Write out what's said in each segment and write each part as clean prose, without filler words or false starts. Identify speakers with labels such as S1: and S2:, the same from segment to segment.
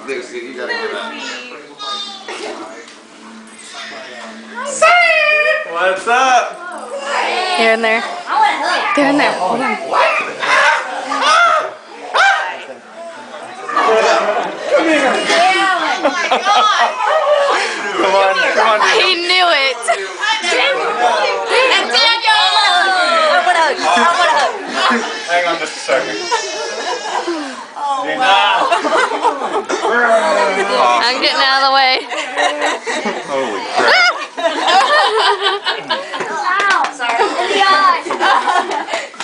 S1: Lucy, you gotta get up.
S2: What's up?
S3: Here and there. They're in there. Hold on.
S2: Come on, come on.
S3: He knew it.
S2: Hang on just a second.
S3: I'm getting out of the way.
S2: Holy crap.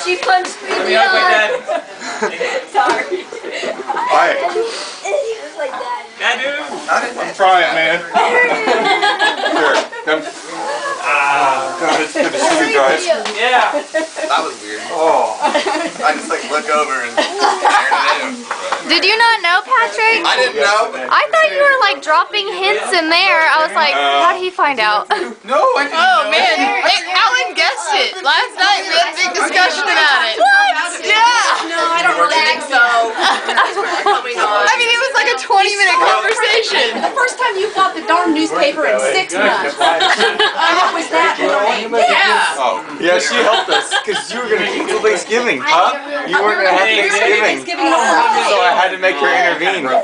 S4: She punched me in the eye. Sorry.
S2: Hi.
S4: It was like that.
S2: I'm trying, man. Here, come. Good to see you guys.
S1: Yeah. That was weird.
S2: Oh.
S1: I just like look over and there it is.
S3: Did you not know, Patrick?
S1: I didn't know.
S3: I thought you were like dropping hints in there. I was like, how did he find out?
S2: No, I didn't
S5: Oh
S2: know.
S5: man, Alan guessed it. Last night we had a big discussion about it.
S3: What?
S5: Yeah.
S4: No, I don't really think so.
S5: I mean, it was like a 20-minute conversation.
S4: The first time you bought the darn newspaper in 6 months. That was that morning.
S5: Yeah.
S2: Oh.
S6: Yeah, she helped us because you were gonna keep till Thanksgiving. Huh? You weren't gonna have Thanksgiving, so I had to make her intervene.
S2: Oh.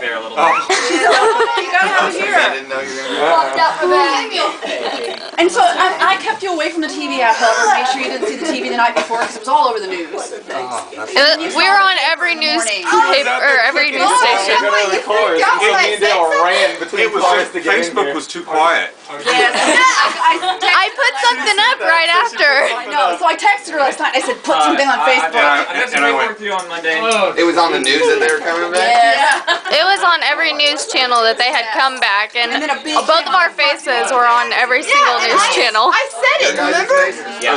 S5: You gotta have it
S1: I
S5: here.
S1: didn't know you were gonna
S4: Walked out for that. And so I kept you away from the TV however, made sure you didn't see the TV the night before because it was all over the news.
S3: We were on every newspaper or every news station.
S6: Me and Dale ran between cars to get in
S2: Facebook
S6: here.
S2: was too quiet.
S4: Yes.
S3: I put something up right after.
S4: I know. So I texted her last night. I said, put something on Facebook.
S2: And I went,
S1: It was on the news that they were coming back?
S4: Yes.
S3: It was on every news channel that they had come back, and
S4: And then a big
S3: both of our faces were on every single news channel.
S5: I said it, remember?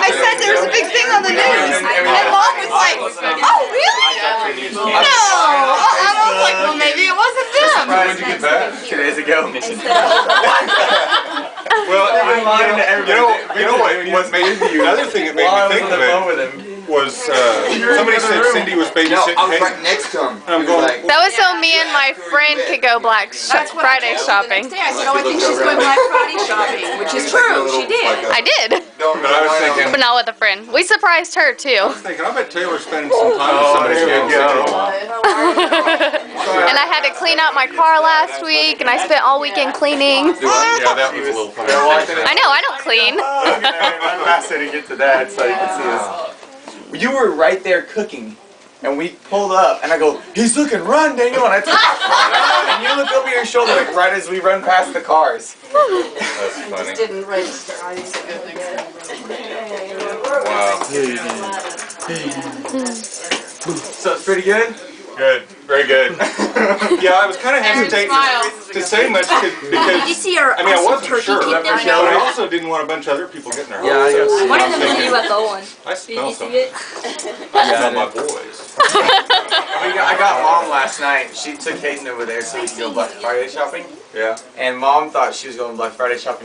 S5: I said there was a big thing on the news. And Mom was like, oh really? No. I was like, well maybe it wasn't them.
S2: when did you get back?
S6: 2 days ago.
S2: Well, you know what made the other thing that made
S6: While I
S2: me
S6: was
S2: think
S6: on the phone
S2: of
S6: with
S2: it
S6: him.
S2: was somebody said Cindy was
S1: No,
S2: babysitting.
S1: I was
S2: Hayden.
S1: right next to him.
S2: I'm
S1: He was
S2: going-
S1: like,
S3: That was so me and my friend could go
S4: That's what I
S3: Friday
S4: told her the
S3: shopping.
S4: next day. I said, oh, I think she's going Black Friday shopping, which is true. She did.
S3: I did,
S2: But I was thinking,
S3: but not with a friend. We surprised her too.
S2: I bet Taylor's spending some time with somebody she hadn't seen in a while.
S3: And I had to clean out my car last week, and I spent all weekend cleaning.
S2: Yeah, that was a little funny.
S3: I know, I don't clean.
S6: I'm faster to get to that so you can see this. You were right there cooking, and we pulled up, and I go, he's looking, run, Daniel, and I took and you look over your shoulder like right as we run past the cars.
S2: That's funny.
S4: Didn't register. I
S2: Wow.
S6: So it's pretty good?
S2: Good. Very good. Yeah, I was kind of hesitating to say much
S4: Did you
S2: because
S4: see our
S2: I mean I
S4: awesome
S2: wasn't
S4: turkey
S2: sure,
S4: keep
S2: but
S4: there?
S2: I also didn't want a bunch of other people getting their hopes
S6: Yeah, I
S2: up.
S6: guess.
S4: One of
S2: I'm
S4: them was
S2: thinking,
S4: you at the one.
S2: I smell
S4: Did you
S2: something.
S4: see it?
S2: I smell my boys.
S6: I got Mom last night. She took Hayden over there so we could go Black Friday shopping.
S2: Yeah.
S6: And Mom thought she was going Black Friday shopping with